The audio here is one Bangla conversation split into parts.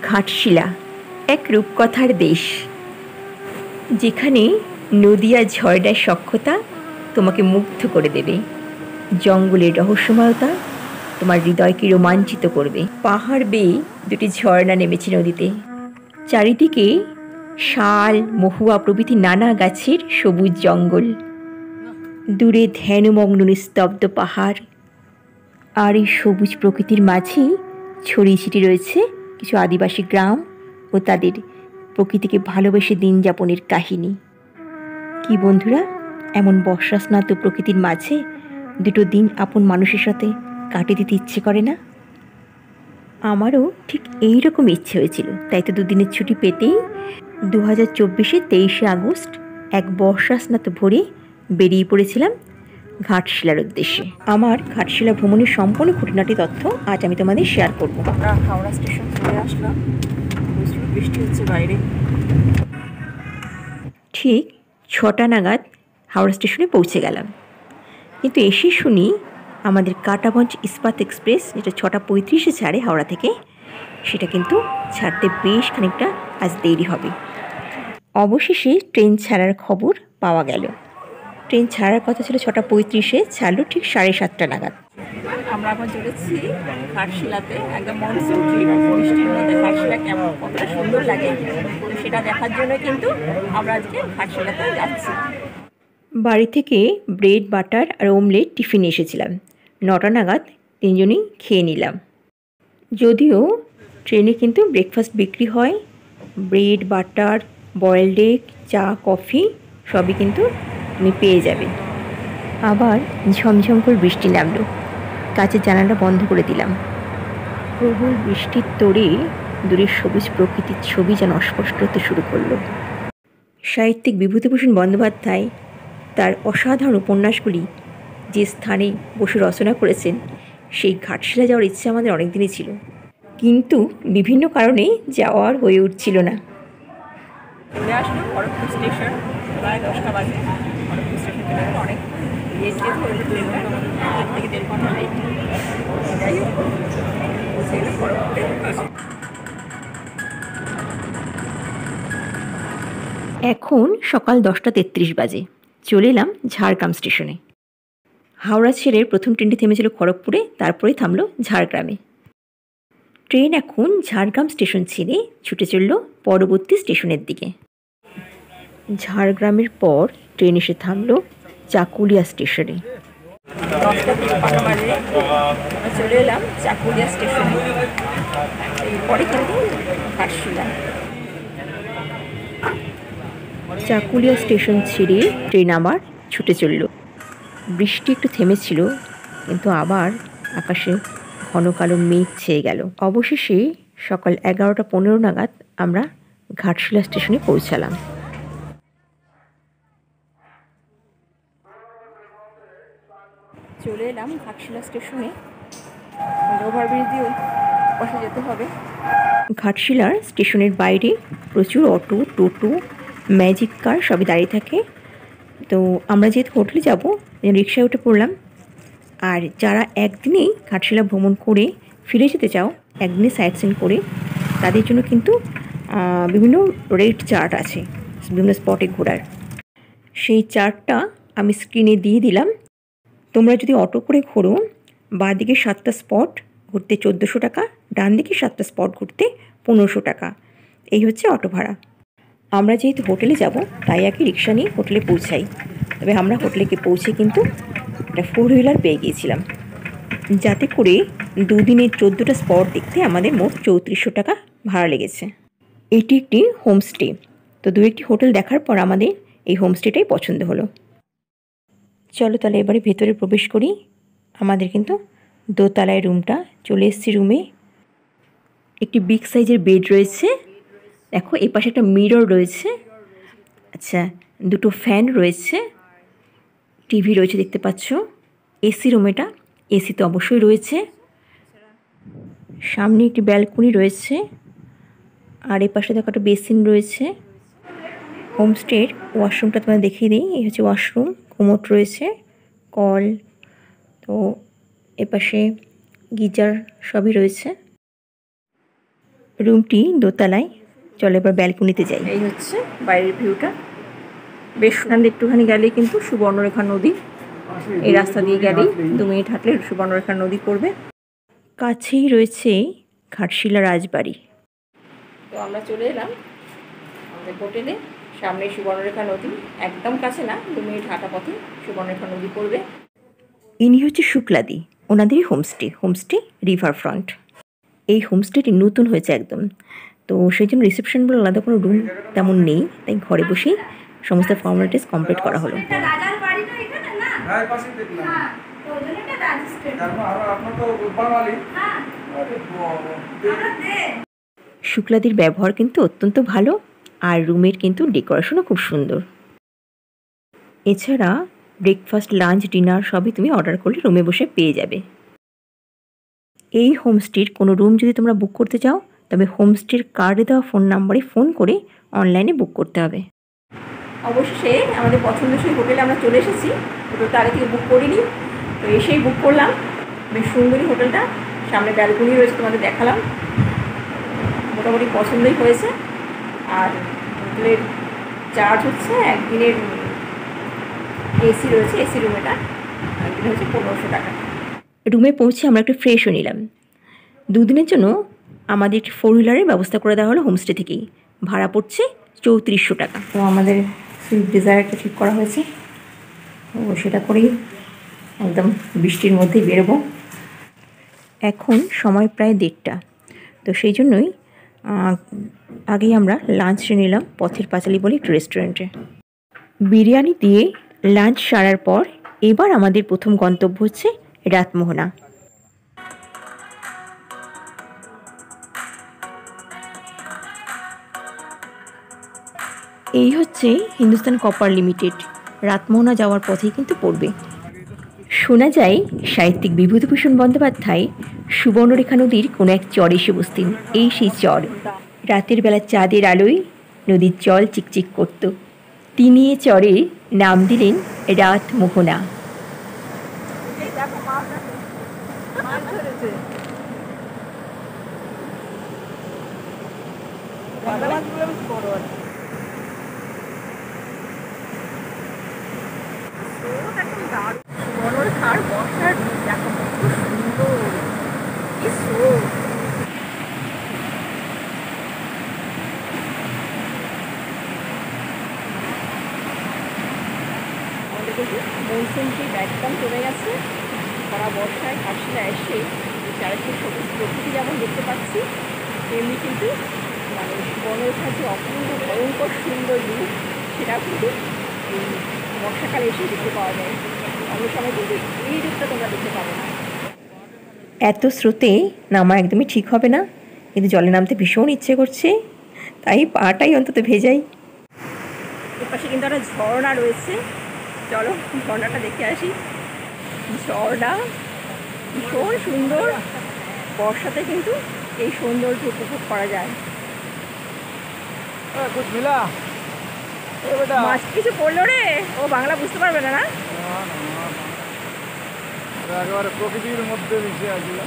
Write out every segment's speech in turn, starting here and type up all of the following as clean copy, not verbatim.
ঘাটশিলা এক রূপকথার দেশ, যেখানে নদী আর ঝর্ণার সখ্যতা তোমাকে মুগ্ধ করে দেবে। জঙ্গলের রহস্যময়তা তোমার হৃদয়কে রোমাঞ্চিত করবে। পাহাড় বেয়ে দুটি ঝর্ণা নেমেছে নদীতে। চারিদিকে শাল, মহুয়া প্রভৃতি নানা গাছের সবুজ জঙ্গল। দূরে ধ্যানমগ্ন নিস্তব্ধ পাহাড়। আর এই সবুজ প্রকৃতির মাঝেই ছড়িয়ে ছিটিয়ে রয়েছে কিছু আদিবাসী গ্রাম ও তাদের প্রকৃতিকে ভালোবেসে দিন যাপনের কাহিনী। কি বন্ধুরা, এমন বর্ষাস্নাত প্রকৃতির মাঝে দুটো দিন আপন মানুষের সাথে কাটিয়ে দিতে ইচ্ছে করে না? আমারও ঠিক এই রকম ইচ্ছে হয়েছিল। তাই তো দুদিনের ছুটি পেতেই 2024-এর 23শে আগস্ট এক বর্ষাস্নাত ভোরে বেরিয়ে পড়েছিলাম ঘাটশিলার উদ্দেশ্যে। আমার ঘাটশিলা ভ্রমণের সম্পূর্ণ খুঁটিনাটি তথ্য আজ আমি তোমাদের শেয়ার করব। আমরা হাওড়া স্টেশন চলে আসলাম। বৃষ্টি হচ্ছে বাইরে। ঠিক 6টা নাগাদ হাওড়া স্টেশনে পৌঁছে গেলাম, কিন্তু এসে শুনি আমাদের কাটাবঞ্চ ইস্পাত এক্সপ্রেস, যেটা 6টা 35-এ ছাড়ে হাওড়া থেকে, সেটা কিন্তু ছাড়তে বেশ খানিকটা আজ দেরি হবে। অবশেষে ট্রেন ছাড়ার খবর পাওয়া গেল। ট্রেন ছাড়ার কথা ছিল 6টা 35-এ, ছাড়লো ঠিক 7:30 নাগাদ। আমরা এখন চলেছি ঘাটশিলাতে, একদম মনসুন ট্রিপ। বৃষ্টির মধ্যে ঘাটশিলা কেমন কতটা সুন্দর লাগে সেটা দেখার জন্য কিন্তু আমরা আজকে ঘাটশিলাতে যাচ্ছি। বাড়ি থেকে ব্রেড, বাটার আর অমলেট টিফিন এসেছিলাম। 9টা নাগাদ তিনজনেই খেয়ে নিলাম। যদিও ট্রেনে কিন্তু ব্রেকফাস্ট বিক্রি হয়, ব্রেড, বাটার, বয়েলড এগ, চা, কফি সবই কিন্তু তুমি পেয়ে যাবে। আবার ঝমঝম করে বৃষ্টি নামলো। কাচের জানালা বন্ধ করে দিলাম। প্রবল বৃষ্টির তোড়ে দূরের সবুজ প্রকৃতির ছবি যেন অস্পষ্ট হতে শুরু করলো। সাহিত্যিক বিভূতিভূষণ বন্দ্যোপাধ্যায় তার অসাধারণ উপন্যাসগুলি যে স্থানে বসে রচনা করেছেন, সেই ঘাটশিলা যাওয়ার ইচ্ছে আমাদের অনেক দিনই ছিল, কিন্তু বিভিন্ন কারণে যাওয়ার হয়ে উঠছিল না। চলে আসলো খড়গপুর স্টেশন, প্রায় 10টা বাজে। খড়গপুর স্টেশন চলে গেল, অনেক লেট হয়ে ট্রেনটা, 1 থেকে 1.5 ঘন্টা লেট। যাই হোক, পৌঁছে গেল খড়গপুরে। এখন সকাল 10টা 33 বাজে। চলে এলাম ঝাড়গ্রাম স্টেশনে। হাওড়া ছেড়ে প্রথম ট্রেনটি থেমেছিল খড়গপুরে, তারপরে থামলো ঝাড়গ্রামে। ট্রেন এখন ঝাড়গ্রাম স্টেশন ছেড়ে ছুটে চলল পরবর্তী স্টেশনের দিকে। ঝাড়গ্রামের পর ট্রেন এসে থামলো চাকুলিয়া স্টেশনে। 10টা 53 বাজে আমরা চলে এলাম চাকুলিয়া স্টেশনে। এরপরে কিন্তু ঘাটশিলা। চাকুলিয়া স্টেশন ছেড়ে ট্রেন আবার ছুটে চলল। বৃষ্টি একটু থেমেছিল, কিন্তু আবার আকাশে ঘন কালো মেঘ ছেয়ে গেল। অবশেষে সকাল 11টা 15 নাগাদ আমরা ঘাটশিলা স্টেশনে পৌঁছালাম। চলে এলাম ঘাটশিলা স্টেশনে। ওভারব্রিজ দিয়ে পাশে যেতে হবে। ঘাটশিলার স্টেশনের বাইরে প্রচুর অটো, টোটো, ম্যাজিক কার সবই দাঁড়িয়ে থাকে। তো আমরা যেহেতু হোটেলে যাব, রিক্সায় উঠে পড়লাম। আর যারা একদিনেই ঘাটশিলা ভ্রমণ করে ফিরে যেতে চাও, একদিনে সাইট সিন করে, তাদের জন্য কিন্তু বিভিন্ন রেট চার্ট আছে বিভিন্ন স্পটে ঘোরার। সেই চার্টটা আমি স্ক্রিনে দিয়ে দিলাম। তোমরা যদি অটো করে ঘোরো, বাঁ দিকে 7টা স্পট ঘুরতে 1400 টাকা, ডান দিকে 7টা স্পট ঘুরতে 1500 টাকা। এই হচ্ছে অটো ভাড়া। আমরা যেহেতু হোটেলে যাব, তাই আগে রিক্সা নিয়ে হোটেলে পৌঁছাই। তবে আমরা হোটেলে পৌঁছে কিন্তু একটা 4 হুইলার পেয়ে গিয়েছিলাম, যাতে করে দুদিনের 14টা স্পট দেখতে আমাদের মোট 3400 টাকা ভাড়া লেগেছে। এটি একটি হোমস্টে। তো 2-1টি হোটেল দেখার পর আমাদের এই হোমস্টেটাই পছন্দ হলো। চলো তাহলে এবারে ভেতরে প্রবেশ করি। আমাদের কিন্তু দোতলায় রুমটা, চলে এসেছি রুমে। একটি বিগ সাইজের বেড রয়েছে, দেখো এই পাশে একটা মিরর রয়েছে। আচ্ছা, 2টো ফ্যান রয়েছে, টিভি রয়েছে দেখতে পাচ্ছ। এসি রুম, এটা এসি তো অবশ্যই রয়েছে। সামনে একটি ব্যালকনি রয়েছে, আর এই পাশে দেখো একটা বেসিন রয়েছে। হোমস্টের ওয়াশরুমটা তোমাদের দেখিয়ে দিই। এই হচ্ছে ওয়াশরুম, কোমোড রয়েছে, কল, তো এপাশে গিজার সবই রয়েছে। রুমটি দোতলায়। চলো এবার ব্যালকনিতে যাই। এই হচ্ছে বাইরের ভিউটা। বেশ ওখান দিয়ে একটুখানি গেলেই কিন্তু সুবর্ণরেখা নদী। এই রাস্তা দিয়ে গেলেই 2 মিনিট হাঁটলে সুবর্ণরেখা নদী পড়বে। কাছেই রয়েছে ঘাটশিলা রাজবাড়ি। তো আমরা চলে এলাম আমাদের হোটেলে। সামনে সুবর্ণরেখা নদী, একদম কাছে না, 2 মিনিট হাঁটা পথে সুবর্ণরেখা নদী পড়বে। ইনি হচ্ছে শুক্লাদি, ওনাদেরই হোমস্টে রিভার ফ্রন্ট। এই হোমস্টেটি নতুন হয়েছে একদম, তো সেই জন্য রিসেপশন বলে আলাদা কোনো রুম তেমন নেই, তাই ঘরে বসেই সমস্ত ফর্মালিটিস কমপ্লিট করা হলো। শুক্লাদির ব্যবহার কিন্তু অত্যন্ত ভালো, আর রুমের কিন্তু ডেকোরেশনও খুব সুন্দর। এছাড়া ব্রেকফাস্ট, লাঞ্চ, ডিনার সবই তুমি অর্ডার করলে রুমে বসে পেয়ে যাবে। এই হোমস্টের কোনো রুম যদি তোমরা বুক করতে চাও, তবে হোমস্টের কার্ডে দেওয়া ফোন নাম্বারে ফোন করে অনলাইনে বুক করতে হবে। অবশেষে আমাদের পছন্দসই হোটেলে আমরা চলে এসেছি। হোটেলটা আগে থেকে বুক করিনি, তো এসেই বুক করলাম। বেশ সুন্দরী হোটেলটা, সামনে ব্যালকনি রয়েছে, তোমাদের দেখালাম। মোটামুটি পছন্দই হয়েছে। আর হোটেলের চার্জ হচ্ছে একদিনের এসি রয়েছে, এসি রুম, এটা একদিন হচ্ছে 1500 টাকা। রুমে পৌঁছে আমরা একটু ফ্রেশও নিলাম। 2 দিনের জন্য আমাদের একটি 4 হুইলারের ব্যবস্থা করে দেওয়া হলো হোমস্টে থেকেই। ভাড়া পড়ছে 3400 টাকা। তো আমাদের সুইফট ডিজায়ারটা ঠিক করা হয়েছে, তো সেটা করেই একদম বৃষ্টির মধ্যেই বেরোবো। এখন সময় প্রায় 1:30টা, তো সেই জন্যই আগেই আমরা লাঞ্চ নিলাম পথের পাঁচালী বলে একটু রেস্টুরেন্টে। বিরিয়ানি দিয়ে লাঞ্চ সারার পর এবার আমাদের প্রথম গন্তব্য হচ্ছে রাতমোহনা। এই হচ্ছে হিন্দুস্তান কপার লিমিটেড। রাতমোহনা যাওয়ার পথেই কিন্তু পড়বে। শোনা যায় সাহিত্যিক বিভূতিভূষণ বন্দ্যোপাধ্যায় সুবর্ণরেখা নদীর কোনো এক চরে এসে বসতেন। এই সেই চর। রাতের বেলা চাঁদের আলোয় নদীর জল চিকচিক করত। তিনি এ চরে নাম দিলেন রাতমোহনা। সুবর্ণরেখার বর্ষার দেখো কত সুন্দর। আমাদের কিন্তু মৌসুম ঠিক একদম চলে গেছে। সারা বর্ষায় ঘাটশিলা এসে চারিদিকে সবুজ প্রকৃতি যেমন দেখতে পাচ্ছি, তেমনি কিন্তু মানে সুবর্ণরেখার যে অপূর্ব ভয়ঙ্কর সুন্দর রূপ, সেটা কিন্তু এই বর্ষাকালে এসে দেখতে পাওয়া যায়। অন্য সময় কিন্তু এই রূপটা তোমরা দেখতে পাবে না। এত স্রোতে নামা একদমই ঠিক হবে না, কিন্তু জলে নামতে ভীষণ ইচ্ছে করছে, তাই পাটাই অন্তত ভেজাই। এর পাশে কিন্তু একটা ঝর্ণা রয়েছে, চলো ঝর্ণাটা দেখে আসি। ঝর্ণা ভীষণ সুন্দর, বর্ষাতে কিন্তু এই সৌন্দর্য উপভোগ করা যায়। মাছ কিছু পড়লো রে, ও বাংলা বুঝতে পারবে না। না একেবারে প্রকৃতির মধ্যে মিশে আসলে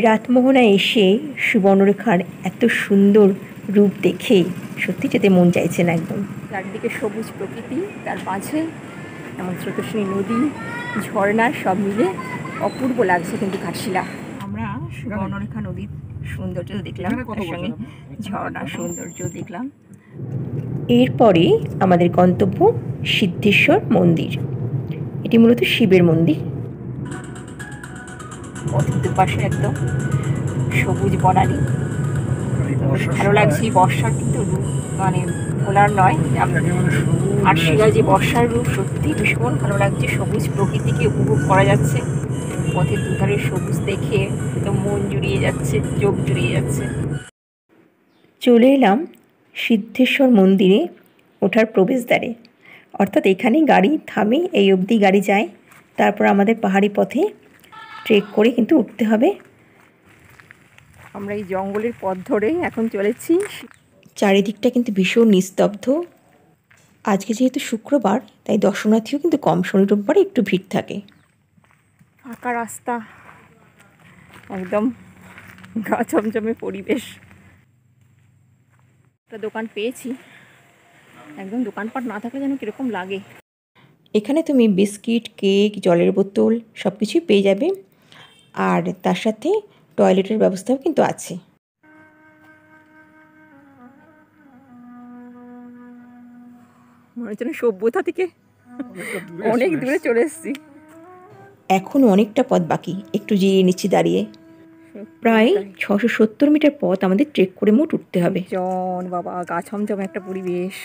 রাতমোহনা এসে সুবর্ণরেখার এত সুন্দর রূপ দেখে সত্যি যেতে মন চাইছে না একদম। চারদিকে সবুজ প্রকৃতি, তার মাঝে এমন স্রোতস্বিনী নদী, ঝর্ণা, সব মিলে অপূর্ব লাগছে কিন্তু ঘাটশিলা। আমরা সুবর্ণরেখা নদীর সৌন্দর্য দেখলাম, তার সঙ্গে ঝর্ণার সৌন্দর্য দেখলাম। এরপরে আমাদের গন্তব্য সিদ্ধেশ্বর মন্দির। এটি মূলত শিবের মন্দির। পথের পাশে একদম সবুজ বনানী, ভালো লাগছে। বর্ষার কিন্তু মানে ভোলার নয়, ঘাটশিলার যে বর্ষার রূপ সত্যি ভীষণ ভালো লাগছে। সবুজ প্রকৃতিকে উপভোগ করা যাচ্ছে, পথের দুধারে সবুজ দেখে একদম মন জুড়িয়ে যাচ্ছে, চোখ জুড়িয়ে যাচ্ছে। চলে এলাম সিদ্ধেশ্বর মন্দিরে ওঠার প্রবেশদ্বারে, অর্থাৎ এখানেই গাড়ি থামে, এই অবধি গাড়ি যায়, তারপর আমাদের পাহাড়ি পথে ট্রেক করে কিন্তু উঠতে হবে। আমরা এই জঙ্গলের পথ ধরে এখন চলেছি। চারিদিকটা কিন্তু ভীষণ নিস্তব্ধ, আজকে যেহেতু শুক্রবার তাই দর্শনার্থীও কিন্তু কম, শনি রোববারে একটু ভিড় থাকে। ফাঁকা রাস্তা, একদম গা ছমছমে পরিবেশ। একটা দোকান পেয়েছি, একদম দোকানপাট না থাকলে যেন কীরকম লাগে। এখানে তুমি বিস্কিট, কেক, জলের বোতল সব কিছুই পেয়ে যাবে, আর তার সাথে টয়লেটের ব্যবস্থাও কিন্তু আছে। মনে হচ্ছে সভ্যতা থেকে অনেক দূরে চলে এসেছি। এখনও অনেকটা পথ বাকি, একটু জিরিয়ে নিচ্ছি দাঁড়িয়ে। প্রায় 670 মিটার পথ আমাদের ট্রেক করে মোট উঠতে হবে। জন বাবা, গা ছমছমে একটা পরিবেশ।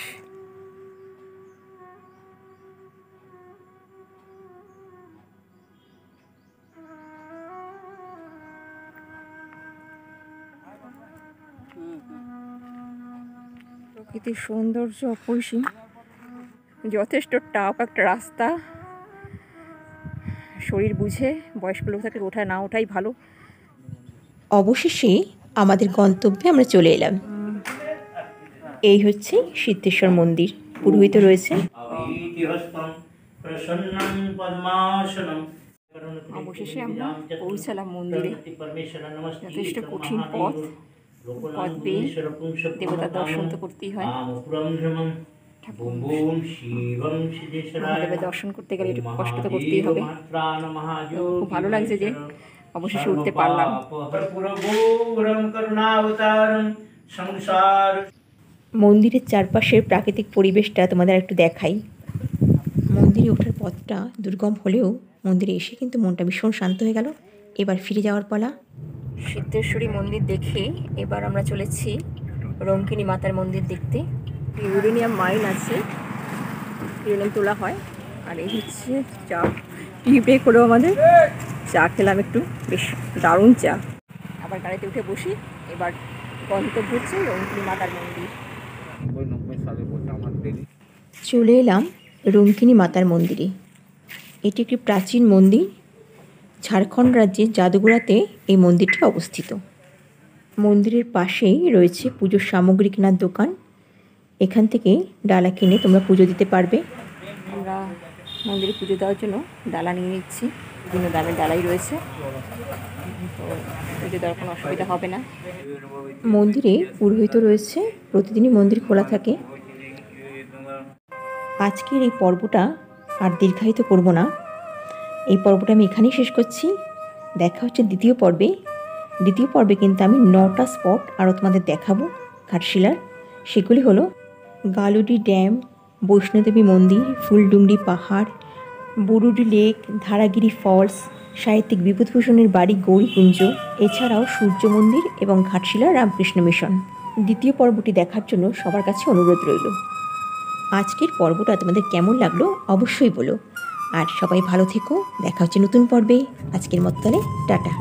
প্রকৃতির সৌন্দর্য অপরিসীম, যথেষ্ট টাফ একটা রাস্তা। শরীর বুঝে বয়স্ক লোক থাকে ওঠা না ওঠাই ভালো। অবশেষে আমাদের গন্তব্যে আমরা চলে এলাম। এই হচ্ছে সিদ্ধেশ্বর মন্দির, পুরোহিত রয়েছে। অবশেষে আমরা পৌঁছালাম মন্দিরে। যথেষ্ট কঠিন পথ, পথ বেয়ে দেবতার দর্শন তো করতেই হয়। মহাদেবের দর্শন করতে গেলে একটু কষ্ট তো করতেই হবে। তো খুব ভালো লাগছে যে অবশেষে উঠতে পারলাম। মন্দিরের চারপাশের প্রাকৃতিক পরিবেশটা তোমাদের একটু দেখাই। মন্দিরে ওঠার পথটা দুর্গম হলেও মন্দিরে এসে কিন্তু মনটা ভীষণ শান্ত হয়ে গেল। এবার ফিরে যাওয়ার পালা। সিদ্ধেশ্বরী মন্দির দেখে এবার আমরা চলেছি রঙ্কিনী মাতার মন্দির দেখতে। ইউরেনিয়াম মাইন আছে, ইউরেনিয়াম তোলা হয়। আর এই হচ্ছে চা, টি ব্রেক হলো আমাদের, চা খেলাম একটু, বেশ দারুণ চা। আবার গাড়িতে উঠে বসি। এবার গন্তব্য হচ্ছে রঙ্কিনী মাতার মন্দির। চলে এলাম রঙ্কিনী মাতার মন্দিরে। এটি একটি প্রাচীন মন্দির। ঝাড়খণ্ড রাজ্যের জাদুগোড়াতে এই মন্দিরটি অবস্থিত। মন্দিরের পাশেই রয়েছে পুজোর সামগ্রী কেনার দোকান। এখান থেকে ডালা কিনে তোমরা পুজো দিতে পারবে। আমরা মন্দিরে পুজো দেওয়ার জন্য ডালা নিয়ে নিচ্ছি। বিভিন্ন দামের ডালাই রয়েছে, তো পুজো দেওয়ার কোনো অসুবিধা হবে না। মন্দিরে পুরোহিত রয়েছে, প্রতিদিনই মন্দির খোলা থাকে। আজকের এই পর্বটা আর দীর্ঘায়িত করব না, এই পর্বটা আমি এখানেই শেষ করছি। দেখা হচ্ছে দ্বিতীয় পর্বে। দ্বিতীয় পর্বে কিন্তু আমি 9টা স্পট আরও তোমাদের দেখাবো ঘাটশিলার। সেগুলি হলো গালুডি ড্যাম, বৈষ্ণোদেবী মন্দির, ফুলডুংরি পাহাড়, বুরুডি লেক, ধারাগিরি ফলস, সাহিত্যিক বিভূতিভূষণের বাড়ি গৌরীকুঞ্জ, এছাড়াও সূর্য মন্দির এবং ঘাটশিলার রামকৃষ্ণ মিশন। দ্বিতীয় পর্বটি দেখার জন্য সবার কাছে অনুরোধ রইল। আজকের পর্বটা তোমাদের কেমন লাগলো অবশ্যই বলো। আর সবাই ভালো থেকো, দেখা হচ্ছে নতুন পর্বে। আজকের মতো তাহলে টাটা।